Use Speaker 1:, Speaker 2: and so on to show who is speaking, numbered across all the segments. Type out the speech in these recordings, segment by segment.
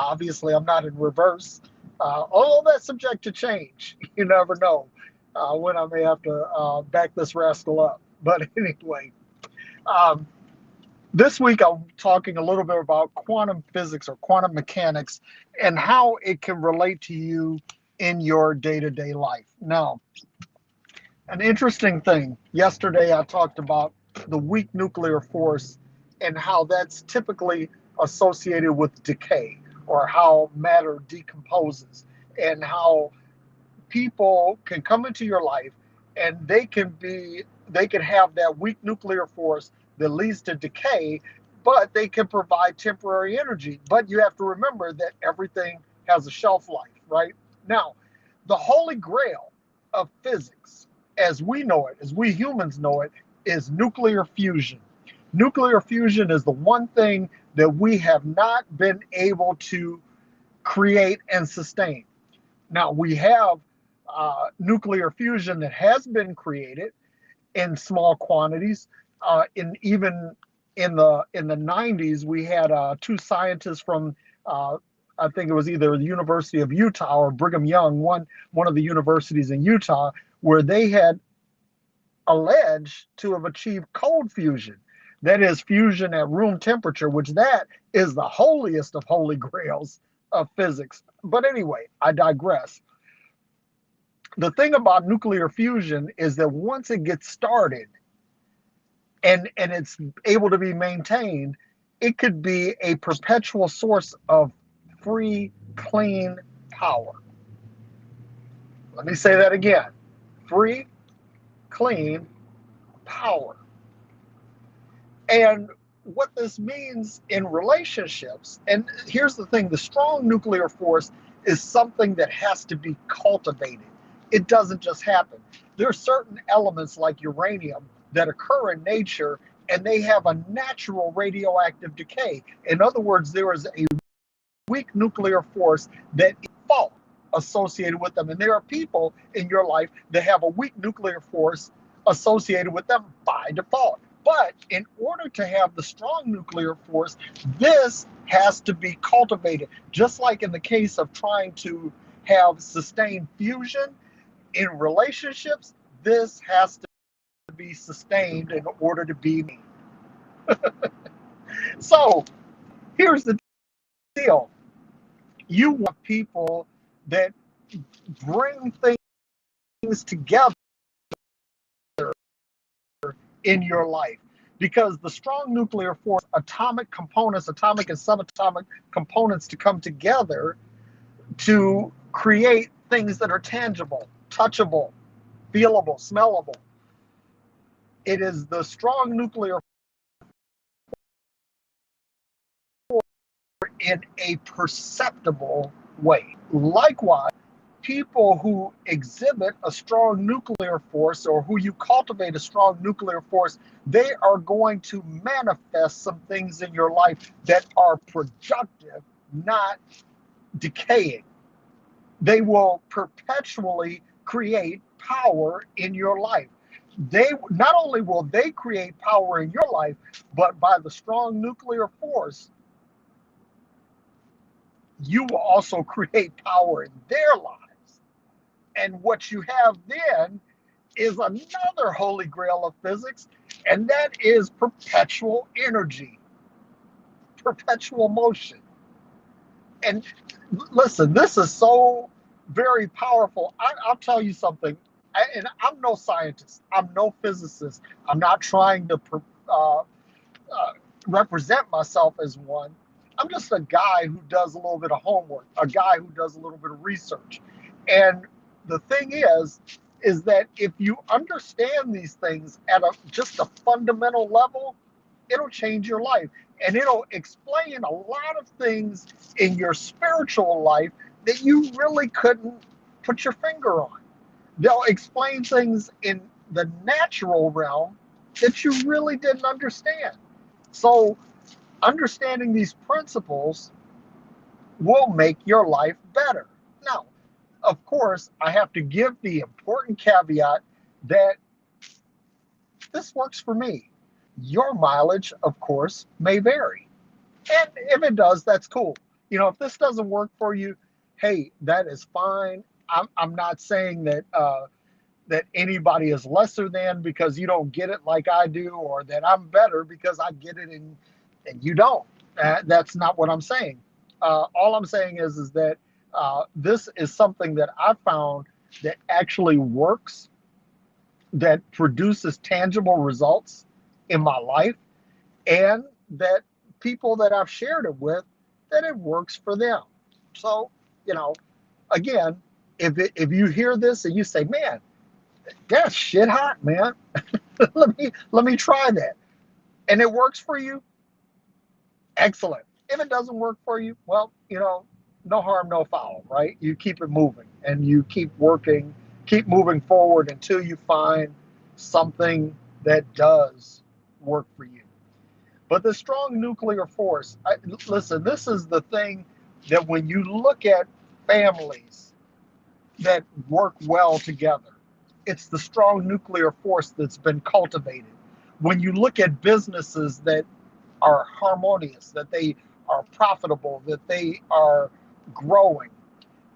Speaker 1: Obviously, I'm not in reverse, although that's subject to change. You never know when I may have to back this rascal up. But anyway, um, this week I'm talking a little bit about quantum physics or quantum mechanics and how it can relate to you in your day-to-day life. Now, an interesting thing, yesterday I talked about the weak nuclear force and how that's typically associated with decay or how matter decomposes and how people can come into your life and they can have that weak nuclear force that leads to decay, but they can provide temporary energy. But you have to remember that everything has a shelf life, right? Now, the holy grail of physics, as we know it, as we humans know it, is nuclear fusion. Nuclear fusion is the one thing that we have not been able to create and sustain. Now, we have nuclear fusion that has been created in small quantities. In even in the 90s, we had two scientists from I think it was either the University of Utah or Brigham Young, one of the universities in Utah, where they had alleged to have achieved cold fusion. That is fusion at room temperature, which that is the holiest of holy grails of physics. But anyway, I digress. The thing about nuclear fusion is that once it gets started and it's able to be maintained, it could be a perpetual source of free, clean power. Let me say that again. Free, clean power. And what this means in relationships, and here's the thing, the strong nuclear force is something that has to be cultivated. It doesn't just happen. There are certain elements like uranium that occur in nature and they have a natural radioactive decay. In other words, there is a weak nuclear force that is fault associated with them. And there are people in your life that have a weak nuclear force associated with them by default. But in order to have the strong nuclear force, this has to be cultivated. Just like in the case of trying to have sustained fusion in relationships, this has to be sustained in order to be me. So here's the deal. You want people that bring things together in your life, because the strong nuclear force, atomic components, atomic and subatomic components to come together to create things that are tangible, touchable, feelable, smellable. It is the strong nuclear force in a perceptible way. Likewise, people who exhibit a strong nuclear force or who you cultivate a strong nuclear force, they are going to manifest some things in your life that are productive, not decaying. They will perpetually create power in your life. They not only will they create power in your life, but by the strong nuclear force, you will also create power in their lives. And what you have then is another holy grail of physics, and that is perpetual energy, perpetual motion. And listen, this is so very powerful. I'll tell you something, and I'm no scientist, I'm no physicist, I'm not trying to uh, represent myself as one. I'm just a guy who does a little bit of homework, a guy who does a little bit of research. And the thing is that if you understand these things at just a fundamental level, it'll change your life. And it'll explain a lot of things in your spiritual life that you really couldn't put your finger on. They'll explain things in the natural realm that you really didn't understand. So, understanding these principles will make your life better. Now, of course, I have to give the important caveat that this works for me. Your mileage, of course, may vary. And if it does, that's cool. if this doesn't work for you, hey, that is fine. I'm not saying that that anybody is lesser than because you don't get it like I do, or that I'm better because I get it and you don't. That's not what I'm saying. All I'm saying is that this is something that I found that actually works, that produces tangible results in my life, and that people that I've shared it with, that it works for them. So, you know, again, if you hear this and you say, man, that's shit hot, man. let me try that. And it works for you, excellent. If it doesn't work for you, well, no harm, no foul, right? You keep it moving and you keep working, keep moving forward until you find something that does work for you. But the strong nuclear force, listen, this is the thing that when you look at families that work well together, it's the strong nuclear force that's been cultivated. When you look at businesses that are harmonious, that they are profitable, that they are growing,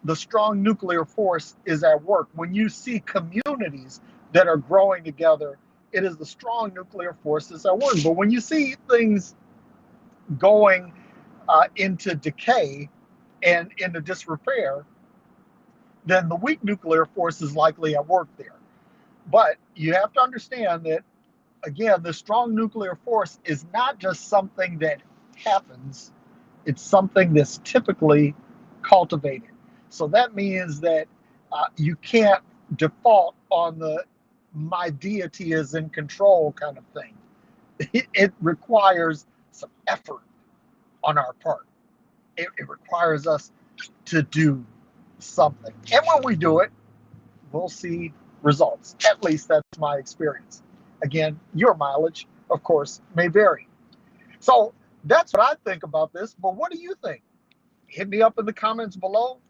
Speaker 1: the strong nuclear force is at work. When you see communities that are growing together, it is the strong nuclear force that's at work. But when you see things going into decay and into disrepair, then the weak nuclear force is likely at work there. But you have to understand that, again, the strong nuclear force is not just something that happens, it's something that's typically cultivated. So that means that you can't default on the my deity is in control kind of thing. It requires some effort on our part. It requires us to do something. And when we do it, we'll see results. At least that's my experience. Again, your mileage, of course, may vary. So that's what I think about this. But what do you think? Hit me up in the comments below.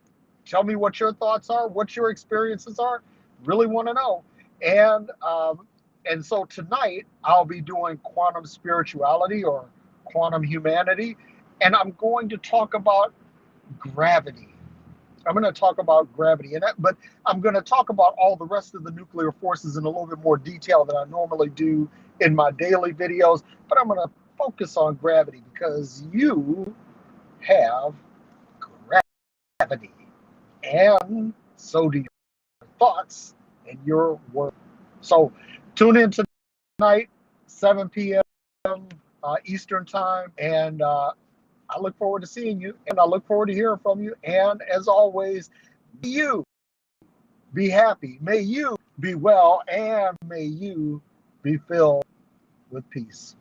Speaker 1: Tell me what your thoughts are, what your experiences are. Really want to know. And so tonight I'll be doing quantum spirituality or quantum humanity, and I'm going to talk about gravity. I'm going to talk about gravity, but I'm going to talk about all the rest of the nuclear forces in a little bit more detail than I normally do in my daily videos. But I'm going to focus on gravity because you have gravity, and so do your thoughts and your work. So tune in tonight, 7 p.m. Eastern time, and I look forward to seeing you, and I look forward to hearing from you. And as always, may you be happy, may you be well, and may you be filled with peace.